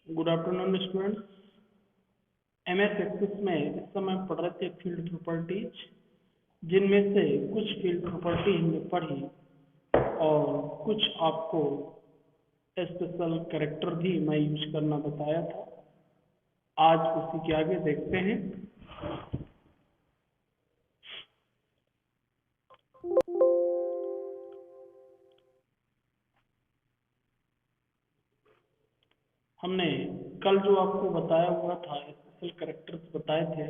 Good afternoon students. MS access में इस समय पढ़ रहे थे फील्ड प्रॉपर्टीज, जिनमें से कुछ फील्ड प्रॉपर्टी हमने पढ़ी और कुछ आपको स्पेशल कैरेक्टर भी मैं यूज करना बताया था। आज उसी के आगे देखते हैं। हमने कल जो आपको बताया हुआ था स्पेशल कैरेक्टर्स बताए थे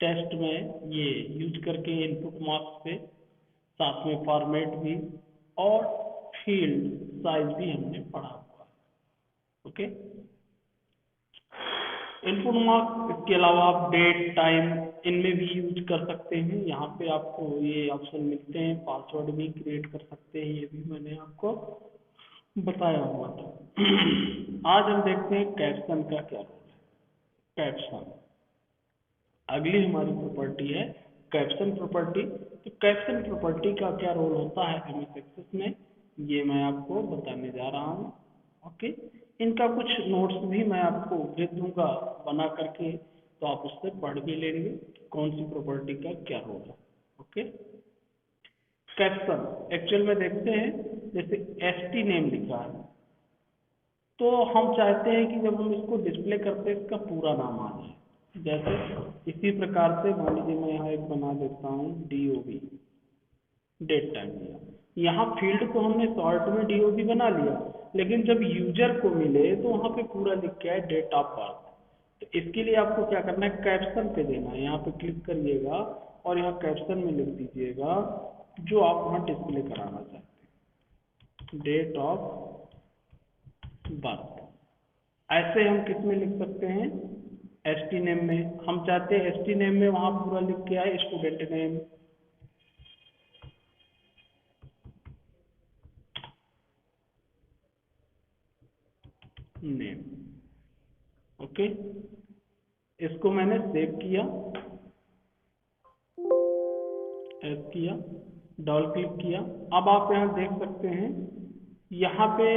टेस्ट में, ये यूज करके इनपुट मार्क्स पे, साथ में फॉर्मेट भी और फील्ड साइज भी हमने पढ़ा हुआ है। ओके, इनपुट मार्क्स इसके अलावा आप डेट टाइम इनमें भी यूज कर सकते हैं। यहाँ पे आपको ये ऑप्शन मिलते हैं, पासवर्ड भी क्रिएट कर सकते हैं, ये भी मैंने आपको बताया हुआ था। आज हम देखते हैं कैप्शन का क्या रोल है। कैप्शन अगली हमारी प्रॉपर्टी है कैप्शन प्रॉपर्टी। तो कैप्शन प्रॉपर्टी का क्या रोल होता है एमएस एक्सेस में, ये मैं आपको बताने जा रहा हूँ। ओके, इनका कुछ नोट्स भी मैं आपको भेज दूंगा बना करके, तो आप उससे पढ़ भी लेंगे कौन सी प्रॉपर्टी का क्या रोल है। ओके, कैप्शन एक्चुअल में देखते हैं, जैसे एसटी नेम लिखा है तो हम चाहते हैं कि जब हम इसको डिस्प्ले करते हैं इसका पूरा नाम आ जाए। जैसे इसी प्रकार से मान लीजिए मैं यहाँ एक बना देता हूँ DOB, डेट टाइम लिया। यहाँ फील्ड तो हमने शॉर्ट में DOB बना लिया, लेकिन जब यूजर को मिले तो वहाँ पे पूरा लिख के आए डेट ऑफ बर्थ। तो इसके लिए आपको क्या करना है, कैप्शन पे देना है। यहाँ पे क्लिक करिएगा और यहाँ कैप्शन में लिख दीजिएगा जो आप वहाँ डिस्प्ले कराना चाहते हैं, डेट ऑफ बर्थ। ऐसे हम किस में लिख सकते हैं, एसटी नेम में। हम चाहते हैं एसटी नेम में वहां पूरा लिख के आए स्टूडेंट नेम, नेम। ओके, इसको मैंने सेव किया, एड किया, डबल क्लिक किया। अब आप यहाँ देख सकते हैं, यहाँ पे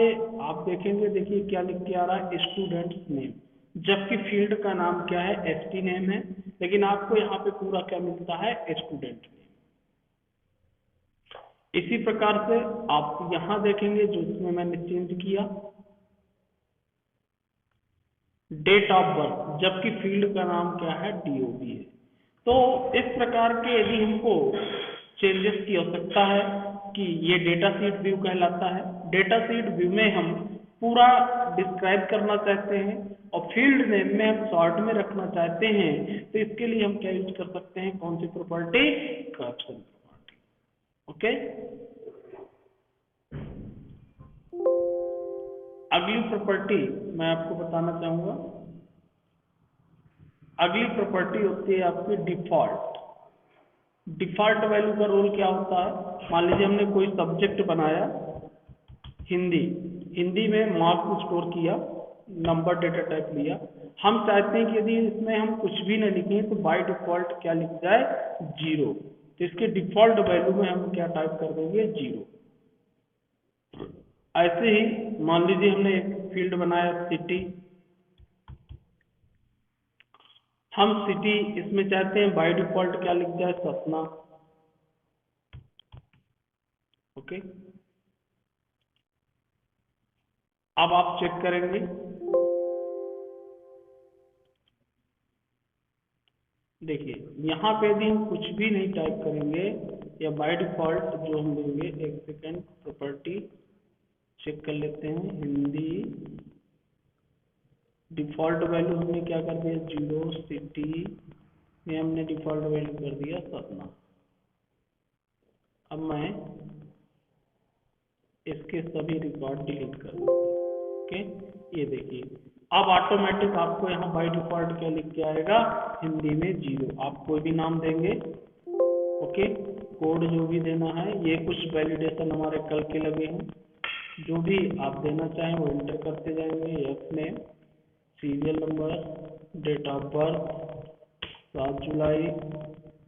आप देखेंगे, देखिए क्या लिख के आ रहा है, स्टूडेंट नेम, जबकि फील्ड का नाम क्या है, एसटी नेम है, लेकिन आपको यहाँ पे पूरा क्या मिलता है, स्टूडेंट नेम। इसी प्रकार से आप यहाँ देखेंगे जो इसमें मैंने चेंज किया, डेट ऑफ बर्थ, जबकि फील्ड का नाम क्या है, DOB है। तो इस प्रकार के यदि हमको चेंजेस की आवश्यकता है कि ये डेटा शीट व्यू कहलाता है। डेटा शीट व्यू में हम पूरा डिस्क्राइब करना चाहते हैं और फील्ड नेम में हम शॉर्ट में रखना चाहते हैं, तो इसके लिए हम क्या यूज कर सकते हैं, कौन सी प्रॉपर्टी, कैप्शन प्रॉपर्टी। ओके, अगली प्रॉपर्टी मैं आपको बताना चाहूंगा। अगली प्रॉपर्टी होती है आपकी डिफॉल्ट। डिफॉल्ट वैल्यू का रोल क्या होता है, मान लीजिए हमने कोई सब्जेक्ट बनाया, हिंदी, हिंदी में मार्क्स स्टोर किया, नंबर डेटा टाइप लिया। हम चाहते हैं कि यदि इसमें हम कुछ भी न लिखें तो बाय डिफॉल्ट क्या लिख जाए, 0। तो इसके डिफॉल्ट वैल्यू में हम क्या टाइप कर देंगे, 0। ऐसे ही मान लीजिए हमने एक फील्ड बनाया सिटी, हम सिटी इसमें चाहते हैं बाय डिफॉल्ट क्या लिख जाए, सतना। ओके, अब आप चेक करेंगे, देखिए यहाँ पे यदि हम कुछ भी नहीं टाइप करेंगे या बाय डिफॉल्ट जो हम देंगे, एक सेकेंड, प्रॉपर्टी चेक कर लेते हैं, हिंदी डिफॉल्ट वैल्यू हमने क्या कर दिया, 0, सिटी में हमने डिफॉल्ट वैल्यू कर दिया सतना। अब मैं इसके सभी रिकॉर्ड डिलीट कर दूंगा। ओके, ये देखिए अब ऑटोमेटिक आपको यहाँ बाय डिफॉल्ट क्या लिख के आएगा, हिंदी में 0। आप कोई भी नाम देंगे, ओके, कोड जो भी देना है, ये कुछ वैलिडेशन हमारे कल के लगे हैं, जो भी आप देना चाहें वो एंटर करते जाएंगे। F name, serial number, date of birth 7 जुलाई।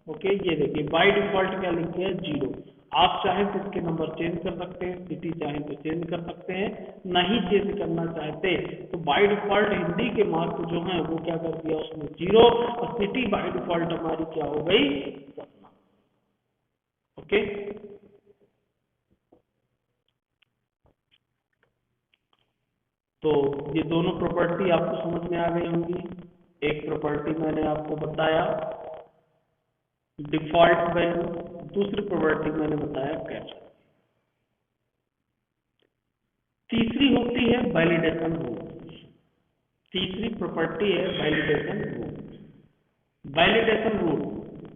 ओके, ये देखिए बाय डिफॉल्ट क्या लिख के है, 0। आप चाहें तो इसके नंबर चेंज कर सकते हैं, सिटी चाहें तो चेंज कर सकते हैं, नहीं चेंज करना चाहते तो बाय डिफॉल्ट हिंदी के मार्क्स जो हैं वो क्या कर दिया उसमें 0, और सिटी बाय डिफॉल्ट हमारी क्या हो गई 17। ओके, तो ये दोनों प्रॉपर्टी आपको समझ में आ गई होंगी। एक प्रॉपर्टी मैंने आपको बताया डिफॉल्ट वैल्यू, दूसरी प्रॉपर्टी मैंने बताया कैप्चर। तीसरी होती है वैलिडेशन रूल। तीसरी प्रॉपर्टी है वैलिडेशन रूल। वैलिडेशन रूल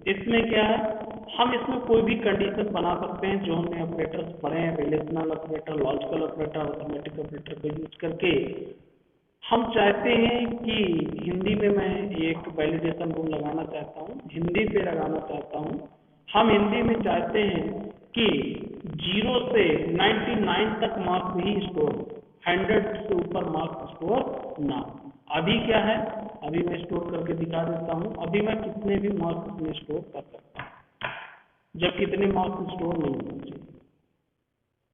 इसमें क्या है, हम इसमें कोई भी कंडीशन बना सकते हैं जो हमने ऑपरेटर्स पढ़े हैं, relational operator, logical operator, arithmetic operator को यूज करके। हम चाहते हैं कि हिंदी में मैं एक वैलिडेशन रूल लगाना चाहता हूँ, हिंदी पे लगाना चाहता हूँ। हम हिंदी में चाहते हैं कि 0 से 99 तक मार्क्स ही स्टोर हो, 100 से ऊपर मार्क्स स्टोर ना। अभी क्या है, अभी मैं स्टोर करके दिखा देता हूँ। अभी मैं कितने भी मार्क्स में स्टोर कर सकता हूँ, जब कितने मार्क्स स्टोर नहीं होना चाहिए।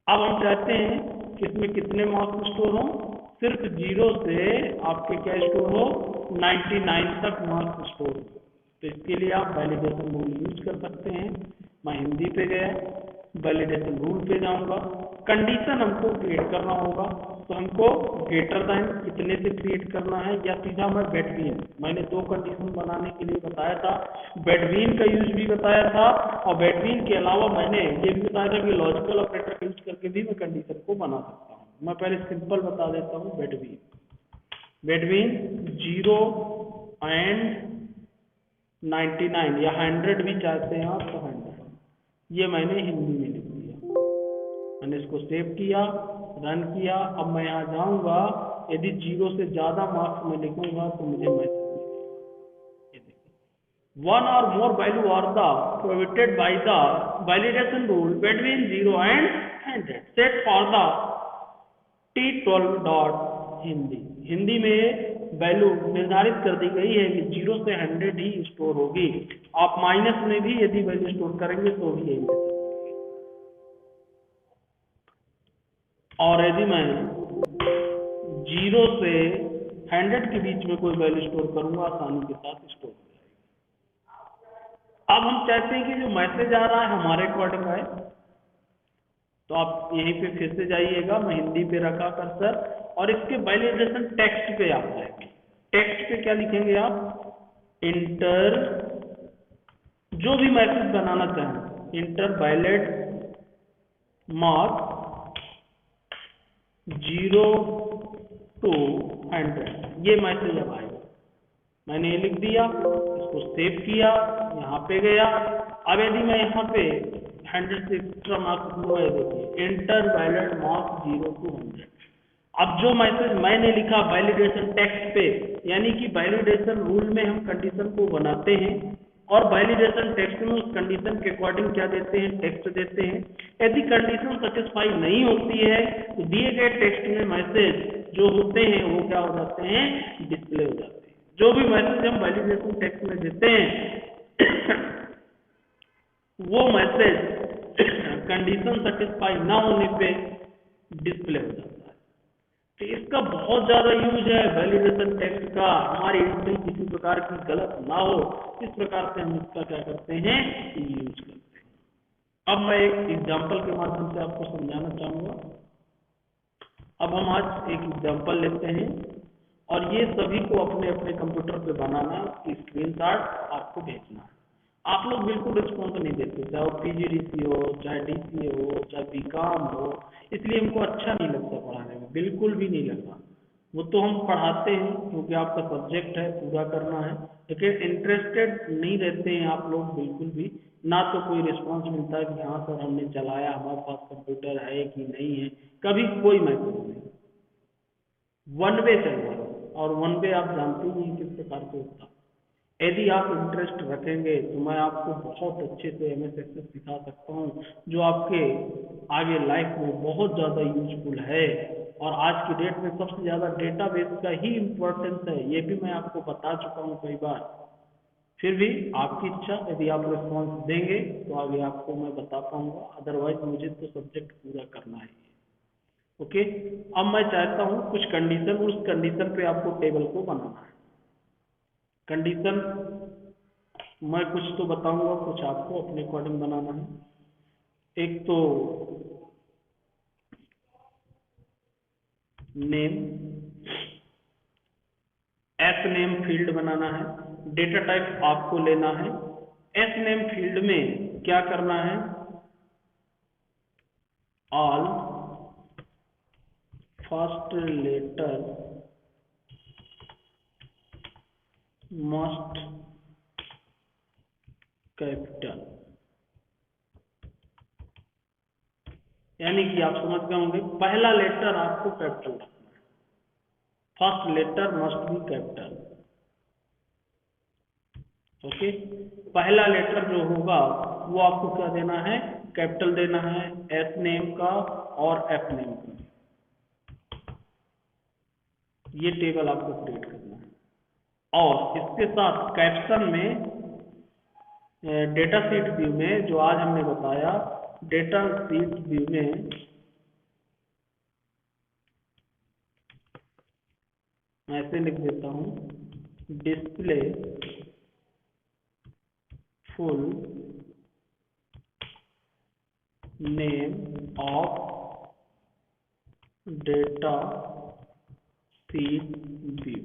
अब हम चाहते हैं कि इसमें कितने मार्क्स स्टोर हो, सिर्फ 0 से आपके क्या स्टोर हो 99 तक मार्क्स स्टोर हो। तो इसके लिए आप वैलिडेशन रूल यूज कर सकते हैं। मैं हिंदी पे गया, वैलिडेशन रूल पे जाऊंगा, कंडीशन हमको क्रिएट करना होगा। तो हमको ग्रेटर देन कितने से क्रिएट करना है, या सीधा मैं बेटवीन, मैंने 2 कंडीशन बनाने के लिए बताया था, बेटवीन का यूज भी बताया था, और बेटवीन के अलावा मैंने ये भी बताया था कि लॉजिकल ऑपरेटर यूज करके भी मैं कंडीशन को बना सकता हूँ। मैं पहले सिंपल बता देता हूँ बेटवीन। बेटवीन 0 एंड 99 या 100 भी चाहते हैं आप तो 100, ये मैंने हिंदी में लिख दिया। मैंने इसको सेव किया, रन किया। अब मैं यहाँ जाऊंगा, यदि 0 से ज्यादा मार्क्स में लिखूंगा तो मुझे मैसेज मिलेगा। ये देखिए, 1 or more value are the provided by the validation rule between 0 and 100 set for the T12 dot Hindi. Hindi में वैल्यू निर्धारित कर दी गई है कि 0 से 100 ही स्टोर होगी। आप माइनस में भी यदि वैल्यू स्टोर करेंगे तो भी यही है। और यदि मैं 0 से 100 के बीच में कोई वैल्यू स्टोर करूंगा, आसानी के साथ स्टोर हो जाएगी। अब हम चाहते हैं कि जो मैसेज आ रहा है हमारे अकॉर्डिंग आए, तो आप यहीं पे फिर से जाइएगा, मैं हिंदी पे रखा कर्सर, और इसके वैलिडेशन टेक्स्ट पे आप जाएंगे। टेक्स्ट पे क्या लिखेंगे आप, इंटर, जो भी मैसेज बनाना चाहें, इंटर वैलिड मार्क्स 0 to 100, ये मैसेज अब आएगा। मैंने ये लिख दिया, इसको सेव किया, यहाँ पे गया। अब यदि मैं यहाँ पे 100 से एक्स्ट्रा मार्क्स दूंगा, देखिए इंटर वैलिड मार्क्स 0 to 100। अब जो मैसेज मैंने लिखा वैलिडेशन टेक्स्ट पे, यानी कि वैलिडेशन रूल में हम कंडीशन को बनाते हैं, और वैलिडेशन टेक्स्ट में उस कंडीशन के अकॉर्डिंग क्या देते हैं, टेक्स्ट देते हैं। यदि कंडीशन सेटिस्फाई नहीं होती है तो दिए गए टेक्स्ट में मैसेज जो होते हैं वो क्या हो जाते हैं, डिस्प्ले हो जाते हैं। जो भी मैसेज हम वैलिडेशन टेक्स्ट में देते हैं वो मैसेज कंडीशन सेटिस्फाई ना होने पे डिस्प्ले हो जाता है। तो इसका बहुत ज्यादा यूज है वैलिडेशन टेक्स्ट का, हमारी एंट्री किसी प्रकार की गलत ना हो, इस प्रकार से हम इसका क्या करते हैं, यूज करते हैं। अब मैं एक एग्जांपल के माध्यम से आपको समझाना चाहूंगा। अब हम आज एक एग्जांपल लेते हैं, और ये सभी को अपने अपने कंप्यूटर पे बनाना है, उसकी स्क्रीनशॉट आपको भेजना है। आप लोग बिल्कुल रिस्पॉन्स नहीं देते, चाहे वो पीजीडीसी हो, चाहे डीसीए हो, चाहे बीकॉम हो, इसलिए हमको अच्छा नहीं लगता पढ़ाने में, बिल्कुल भी नहीं लगता। वो तो हम पढ़ाते हैं क्योंकि आपका सब्जेक्ट है, पूरा करना है, लेकिन इंटरेस्टेड नहीं रहते हैं आप लोग बिल्कुल भी। ना तो कोई रिस्पॉन्स मिलता है कि हाँ सर हमने चलाया, हमारे पास कंप्यूटर है कि नहीं है, कभी कोई मैसेज नहीं। वन वे चल रहा है, और वन वे आप जानते ही हैं किस प्रकार से होता है। यदि आप इंटरेस्ट रखेंगे तो मैं आपको बहुत अच्छे से एमएस एक्सेल सिखा सकता हूँ, जो आपके आगे लाइफ में बहुत ज़्यादा यूजफुल है। और आज की डेट में सबसे ज़्यादा डेटाबेस का ही इम्पोर्टेंस है, ये भी मैं आपको बता चुका हूँ कई बार। फिर भी आपकी इच्छा, यदि आप रिस्पॉन्स देंगे तो आगे आपको मैं बता पाऊंगा, अदरवाइज मुझे तो सब्जेक्ट पूरा करना है। ओके। अब मैं चाहता हूं कुछ कंडीशन, उस कंडीशन पे आपको टेबल को बनाना है। कंडीशन मैं कुछ तो बताऊंगा, कुछ आपको अपने अकॉर्डिंग बनाना है। एक तो नेम, एस नेम फील्ड बनाना है। डेटा टाइप आपको लेना है। एस नेम फील्ड में क्या करना है, all first letter must capital, यानी कि आप समझ गए होंगे, पहला लेटर आपको कैपिटल रखना है। First letter must be capital. Okay, पहला लेटर जो होगा वो आपको क्या देना है, कैपिटल देना है, एस नेम का और एफ नेम का। ये टेबल आपको क्रिएट करना है। और इसके साथ कैप्शन में डेटा शीट व्यू में जो आज हमने बताया, डेटा शीट व्यू में मैं ऐसे लिख देता हूं, display full name of data sheet view.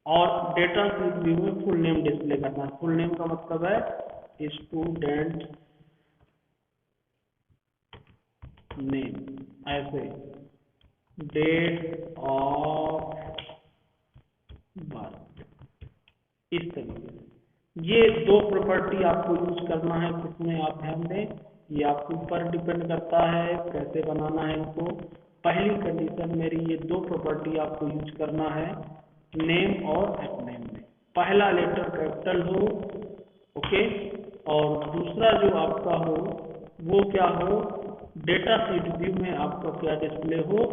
और डेटा शीट व्यू में फुल नेम डिस्प्ले करना है। फुल नेम का मतलब है स्टूडेंट नेम, ऐसे डेट ऑफ बर्थ, इस तरीके से। ये दो प्रॉपर्टी आपको यूज करना है। किसमें आप ध्यान दें, ये आपके ऊपर डिपेंड करता है कैसे बनाना है इनको। पहली कंडीशन मेरी, ये दो प्रॉपर्टी आपको यूज करना है नेम और एफ नेम में। पहला लेटर कैपिटल हो, ओके, और दूसरा जो आपका हो वो क्या हो, डेटा शीट व्यू में आपका क्या डिस्प्ले हो,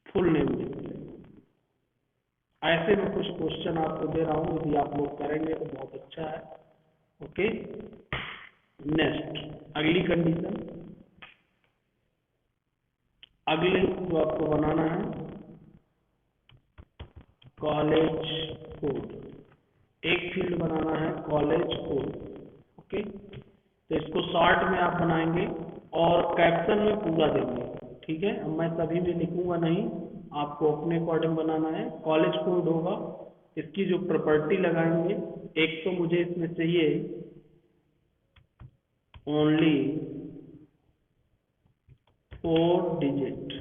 फुल नेम डिस्प्ले। ऐसे में कुछ क्वेश्चन आपको दे रहा हूं, यदि आप लोग करेंगे तो बहुत अच्छा है। ओके, नेक्स्ट अगली कंडीशन, अगले जो आपको बनाना है कॉलेज कोड। एक फील्ड बनाना है कॉलेज कोड। ओके, तो इसको शॉर्ट में आप बनाएंगे और कैप्शन में पूरा देंगे। ठीक है, अब मैं सभी में लिखूंगा नहीं, आपको अपने अकॉर्डिंग बनाना है। कॉलेज कोड होगा, इसकी जो प्रॉपर्टी लगाएंगे, एक तो मुझे इसमें चाहिए ओनली 4 डिजिट,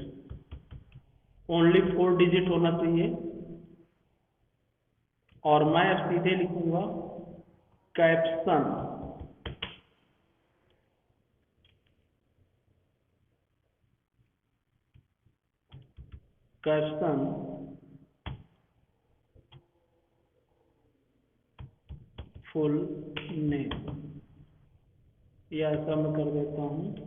ओनली 4 डिजिट होना चाहिए। और मैं अब सीधे लिखूंगा कैप्शन, कैप्शन फुल नेम, या ऐसा मैं कर देता हूं,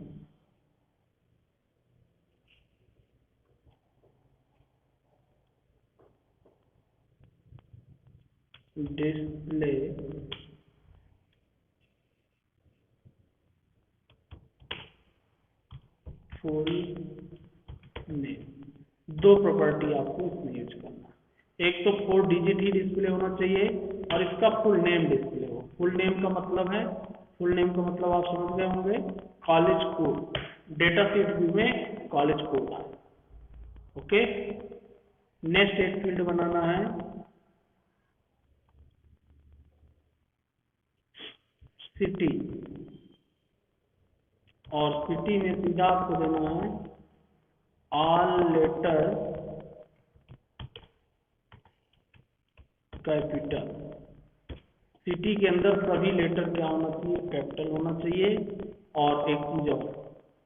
डिस्प्ले फुल नेम। दो प्रॉपर्टी आपको इसमें यूज करना है। एक तो 4 डिजिट ही डिस्प्ले होना चाहिए और इसका फुल नेम डिस्प्ले हो। फुल नेम का मतलब है, फुल नेम का मतलब आप समझ गए होंगे, college code. Data sheet view में कॉलेज कोड है। ओके, नेक्स्ट एक फील्ड बनाना है सिटी, और सिटी में सीधा आपको देना है ऑल लेटर कैपिटल। सिटी के अंदर सभी लेटर क्या होना चाहिए, कैपिटल होना चाहिए। और एक चीज और,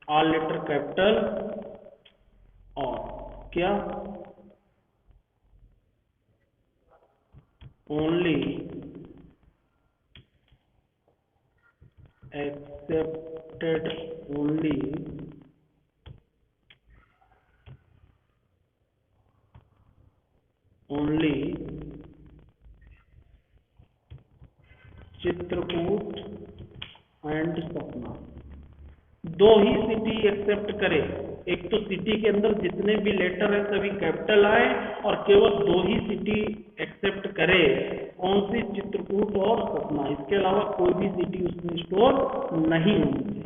ऑल लेटर कैपिटल, और क्या, only accepted, only only Chitrakoot and सपना। दो ही सिटी एक्सेप्ट करे, एक तो सिटी के अंदर जितने भी लेटर हैं सभी कैपिटल आए और केवल दो ही सिटी एक्सेप्ट करे, कौन सी? चित्रकूट और सतना, इसके अलावा कोई भी सिटी उसमें स्टोर नहीं होगी।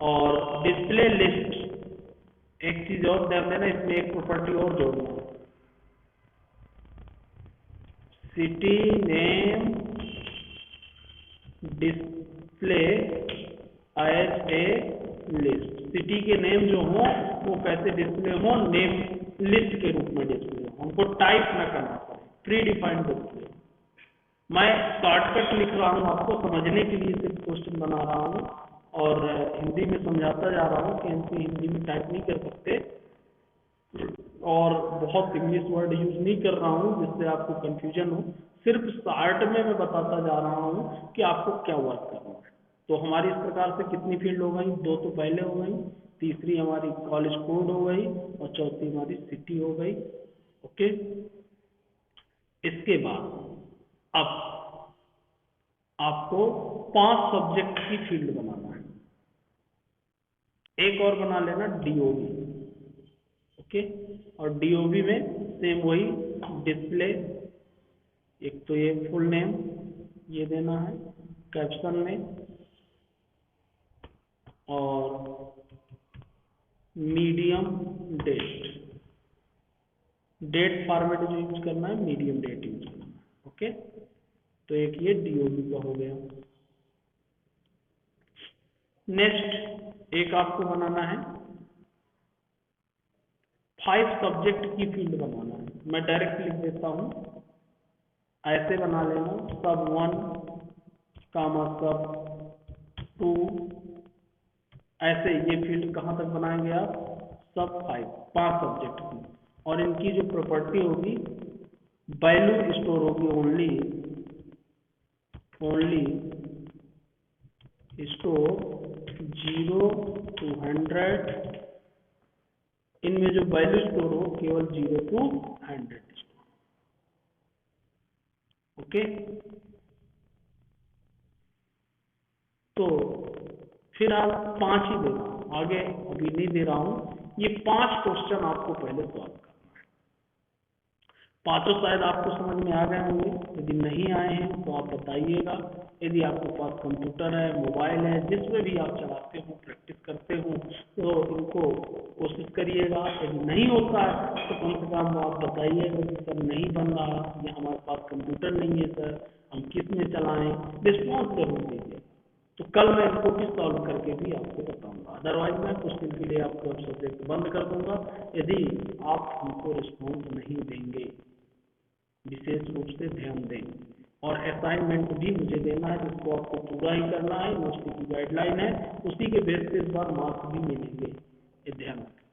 और डिस्प्ले लिस्ट, एक चीज और ध्यान देना, इसमें एक प्रॉपर्टी और जोड़ना, city name display as a list, city के नेम जो हो वो कैसे डिस्प्ले हो? नेम लिस्ट के रूप में डिस्प्ले हो, हमको टाइप ना करना पड़े, प्री डिफाइंड डिस्प्ले। मैं शॉर्टकट लिख रहा हूँ, आपको समझने के लिए सिर्फ क्वेश्चन बना रहा हूँ और हिंदी में समझाता जा रहा हूँ कि इनसे हिंदी में टाइप नहीं कर सकते और बहुत इंग्लिश वर्ड यूज नहीं कर रहा हूँ जिससे आपको कंफ्यूजन हो, सिर्फ शॉर्ट में मैं बताता जा रहा हूँ कि आपको क्या वर्क करना है। तो हमारी इस प्रकार से कितनी फील्ड हो गई? दो तो पहले हो गई, तीसरी हमारी कॉलेज कोड हो गई और चौथी हमारी सिटी हो गई। ओके, इसके बाद अब आपको 5 सब्जेक्ट की फील्ड बनाना है, एक और बना लेना डीओबी। ओके, और डीओबी में सेम वही डिस्प्ले, एक तो ये फुल नेम ये देना है, कैप्शन में, और मीडियम डेट, डेट फॉर्मेट जो यूज करना है मीडियम डेट यूज करना है। ओके, तो एक ये डीओबी का हो गया। नेक्स्ट एक आपको बनाना है 5 सब्जेक्ट की फील्ड बनाना है, मैं डायरेक्ट लिख देता हूं, ऐसे बना लेना, सब 1 कामा सब 2, ऐसे ये फील्ड कहां तक बनाएंगे आप? सब 5 सब्जेक्ट की, और इनकी जो प्रॉपर्टी होगी वैल्यू स्टोर होगी, ओनली स्टोर 0 to 100, इनमें जो वैल्यू स्टोर हो केवल 0 to 100 स्टोर। ओके, तो फिर आप 5 ही देना, आगे अभी नहीं दे रहा हूं, ये 5 क्वेश्चन आपको पहले सॉल्व करना है। पांचों शायद आपको समझ में आ गए होंगे, यदि नहीं आए हैं तो आप बताइएगा। यदि आपके पास कंप्यूटर है, मोबाइल है, जिसमें भी आप चलाते हो, प्रैक्टिस करते हो, तो इनको कोशिश करिएगा। यदि नहीं होता है तो कम से कम आप बताइएगा कि सर नहीं बन रहा, या हमारे पास कंप्यूटर नहीं है सर, हम किस में चलाएं, रिस्पॉन्स जरूर दीजिए। तो कल मैं इनको भी सॉल्व करके भी आपको बताऊंगा, अदरवाइज मैं कुछ दिन के लिए आपको सब्जेक्ट बंद कर दूंगा यदि आप हमको रिस्पॉन्स नहीं देंगे। विशेष रूप से ध्यान दें, और असाइनमेंट भी मुझे देना है जिसको आपको पूरा ही करना है, यूनिवर्सिटी की गाइडलाइन है, उसी के बेस पे इस बार मार्क्स भी मिलेंगे, ये ध्यान रखें।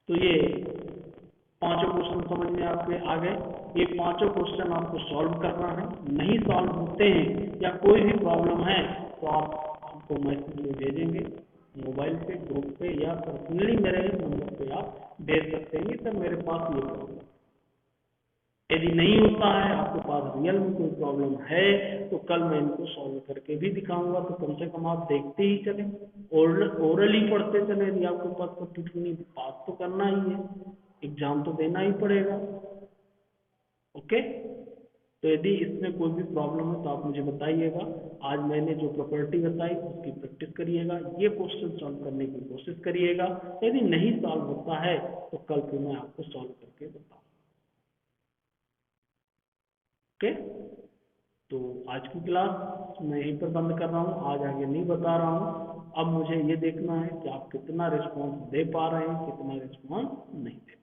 तो ये 5 क्वेश्चन समझ में आपके आ गए, ये 5 क्वेश्चन आपको सॉल्व करना है। नहीं सॉल्व होते हैं या कोई भी प्रॉब्लम है तो आप हमको मैसेज में भेजेंगे, मोबाइल पे, ग्रुप पे, या पर्सनली मेरे नंबर पे आप भेज सकते हैं सर मेरे पास ये प्रॉब्लम। यदि नहीं होता है, आपके पास रियल में कोई प्रॉब्लम है, तो कल मैं इनको सॉल्व करके भी दिखाऊंगा, तो कम से कम आप देखते ही चलें, ओरली पढ़ते चलें। यदि आपके पास कंप्यूटर नहीं, पास तो करना ही है, एग्जाम तो देना ही पड़ेगा। ओके, तो यदि इसमें कोई भी प्रॉब्लम है तो आप मुझे बताइएगा। आज मैंने जो प्रॉपर्टी बताई उसकी प्रैक्टिस करिएगा, ये क्वेश्चन सॉल्व करने की कोशिश करिएगा। यदि नहीं सॉल्व होता है तो कल फिर मैं आपको सॉल्व करके बताऊंगा। ओके, तो आज की क्लास मैं यहीं पर बंद कर रहा हूँ, आज आगे नहीं बता रहा हूँ। अब मुझे ये देखना है कि आप कितना रिस्पॉन्स दे पा रहे हैं, कितना रिस्पॉन्स नहीं दे पा रहे हैं।